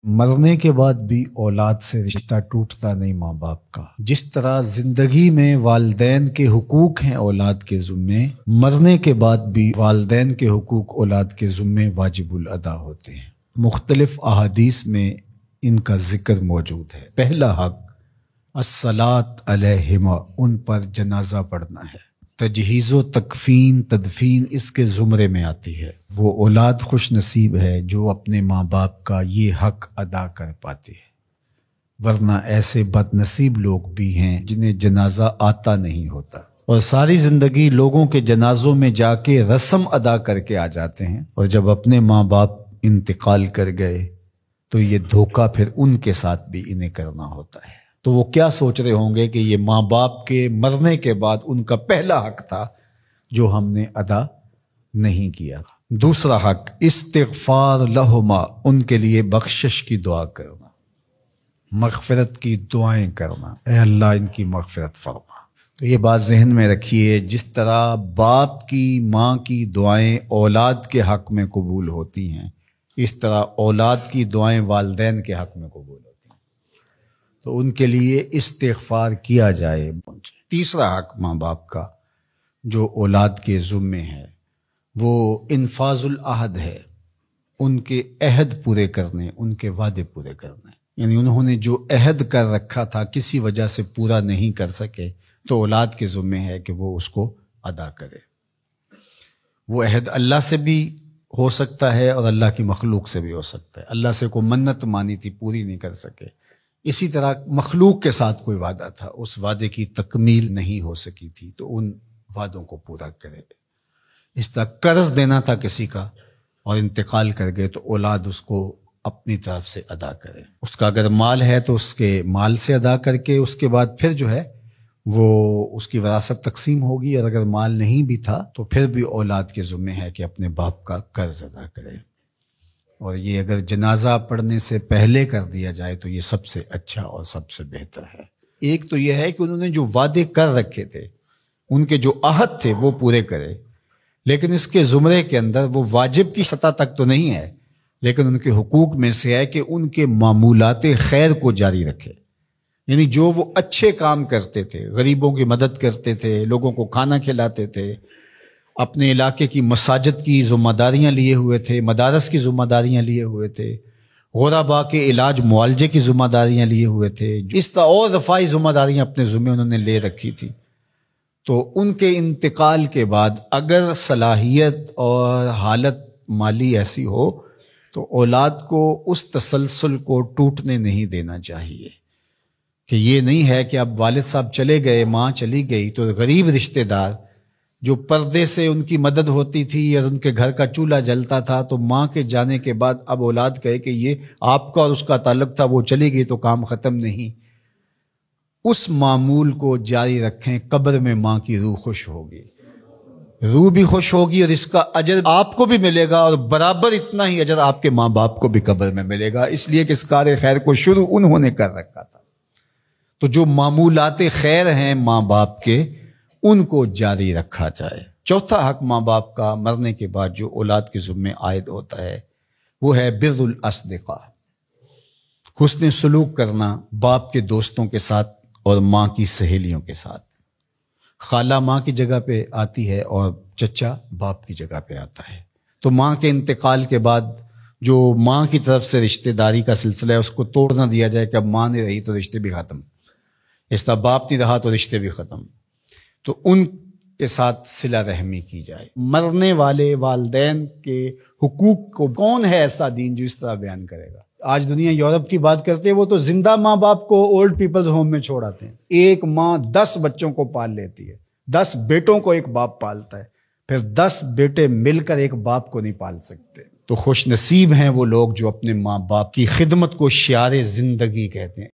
مرنے کے بعد بھی اولاد سے رشتہ ٹوٹتا نہیں ماں باپ کا۔ جس طرح زندگی میں والدین کے حقوق ہیں اولاد کے ذمے، مرنے کے بعد بھی والدین کے حقوق اولاد کے ذمے واجب الادا ہوتے ہیں۔ مختلف احادیث میں ان کا ذکر موجود ہے۔ پہلا حق الصلاۃ علیہما، ان پر جنازہ پڑھنا ہے۔ تجہیز و تکفین تدفین اس کے زمرے میں آتی ہے۔ وہ اولاد خوش نصیب ہے جو اپنے ماں باپ کا یہ حق ادا کر پاتی ہے، ورنہ ایسے بد نصیب لوگ بھی ہیں جنہیں جنازہ آتا نہیں ہوتا اور ساری زندگی لوگوں کے جنازوں میں جا کے رسم ادا کر کے آ جاتے ہیں، اور جب اپنے ماں باپ انتقال کر گئے تو یہ دھوکہ پھر ان کے ساتھ بھی انہیں کرنا ہوتا ہے۔ تو وہ کیا سوچ رہے ہوں گے کہ یہ ماں باپ کے مرنے کے بعد ان کا پہلا حق تھا جو ہم نے ادا نہیں کیا۔ دوسرا حق استغفار لہما، ان کے لیے بخشش کی دعا کرنا، مغفرت کی دعائیں کرنا، اے اللہ ان کی مغفرت فرما۔ تو یہ بات ذہن میں رکھیے، جس طرح باپ کی ماں کی دعائیں اولاد کے حق میں قبول ہوتی ہیں، اس طرح اولاد کی دعائیں والدین کے حق میں قبول ہوتی ہیں، تو ان کے لیے استغفار کیا جائے۔ تیسرا حق ماں باپ کا جو اولاد کے ذمے ہے وہ انفاذ العہد ہے، ان کے عہد پورے کرنے، ان کے وعدے پورے کرنے۔ یعنی انہوں نے جو عہد کر رکھا تھا کسی وجہ سے پورا نہیں کر سکے تو اولاد کے ذمے ہے کہ وہ اس کو ادا کرے۔ وہ عہد اللہ سے بھی ہو سکتا ہے اور اللہ کی مخلوق سے بھی ہو سکتا ہے۔ اللہ سے کوئی منت مانی تھی، پوری نہیں کر سکے، اسی طرح مخلوق کے ساتھ کوئی وعدہ تھا، اس وعدے کی تکمیل نہیں ہو سکی تھی تو ان وعدوں کو پورا کرے۔ اس طرح قرض دینا تھا کسی کا اور انتقال کر گئے تو اولاد اس کو اپنی طرف سے ادا کرے۔ اس کا اگر مال ہے تو اس کے مال سے ادا کر کے اس کے بعد پھر جو ہے وہ اس کی وراثت تقسیم ہوگی، اور اگر مال نہیں بھی تھا تو پھر بھی اولاد کے ذمہ ہے کہ اپنے باپ کا قرض ادا کرے، اور یہ اگر جنازہ پڑھنے سے پہلے کر دیا جائے تو یہ سب سے اچھا اور سب سے بہتر ہے۔ ایک تو یہ ہے کہ انہوں نے جو وعدے کر رکھے تھے، ان کے جو عہد تھے وہ پورے کرے، لیکن اس کے زمرے کے اندر وہ واجب کی سطح تک تو نہیں ہے، لیکن ان کے حقوق میں سے ہے کہ ان کے معمولات خیر کو جاری رکھے۔ یعنی جو وہ اچھے کام کرتے تھے، غریبوں کی مدد کرتے تھے، لوگوں کو کھانا کھلاتے تھے، اپنے علاقے کی مساجد کی ذمہ داریاں لیے ہوئے تھے، مدارس کی ذمہ داریاں لیے ہوئے تھے، غرباء کے علاج معالجے کی ذمہ داریاں لیے ہوئے تھے، اس طرح اور رفاعی ذمہ داریاں اپنے ذمہ انہوں نے لے رکھی تھی، تو ان کے انتقال کے بعد اگر صلاحیت اور حالت مالی ایسی ہو تو اولاد کو اس تسلسل کو ٹوٹنے نہیں دینا چاہیے، کہ یہ نہیں ہے کہ اب والد صاحب چلے گئے، ماں چلی گئی تو غریب رشتہ دار جو پردے سے ان کی مدد ہوتی تھی یا ان کے گھر کا چولہا جلتا تھا، تو ماں کے جانے کے بعد اب اولاد کہے کہ یہ آپ کا اور اس کا تعلق تھا، وہ چلی گئی تو کام ختم نہیں۔ اس معمول کو جاری رکھیں، قبر میں ماں کی روح خوش ہوگی، روح بھی خوش ہوگی، اور اس کا اجر آپ کو بھی ملے گا، اور برابر اتنا ہی اجر آپ کے ماں باپ کو بھی قبر میں ملے گا، اس لیے کہ اس کار خیر کو شروع انہوں نے کر رکھا تھا۔ تو جو معمولات خیر ہیں ماں باپ کے، ان کو جاری رکھا جائے۔ چوتھا حق ماں باپ کا مرنے کے بعد جو اولاد کے ذمہ عائد ہوتا ہے وہ ہے بر الاصدقاء، حسن سلوک کرنا باپ کے دوستوں کے ساتھ اور ماں کی سہیلیوں کے ساتھ۔ خالہ ماں کی جگہ پہ آتی ہے اور چچا باپ کی جگہ پہ آتا ہے، تو ماں کے انتقال کے بعد جو ماں کی طرف سے رشتہ داری کا سلسلہ ہے اس کو توڑ نہ دیا جائے کہ اب ماں نہیں رہی تو رشتے بھی ختم، اس طرح باپ نہیں رہا تو رشتے بھی ختم، تو ان کے ساتھ صلہ رحمی کی جائے۔ مرنے والے والدین کے حقوق کو کون ہے ایسا دین جو اس طرح بیان کرے گا؟ آج دنیا یورپ کی بات کرتے ہیں، وہ تو زندہ ماں باپ کو اولڈ پیپلز ہوم میں چھوڑ آتے ہیں۔ ایک ماں 10 بچوں کو پال لیتی ہے، 10 بیٹوں کو ایک باپ پالتا ہے، پھر 10 بیٹے مل کر ایک باپ کو نہیں پال سکتے۔ تو خوش نصیب ہیں وہ لوگ جو اپنے ماں باپ کی خدمت کو شعار زندگی کہتے ہیں۔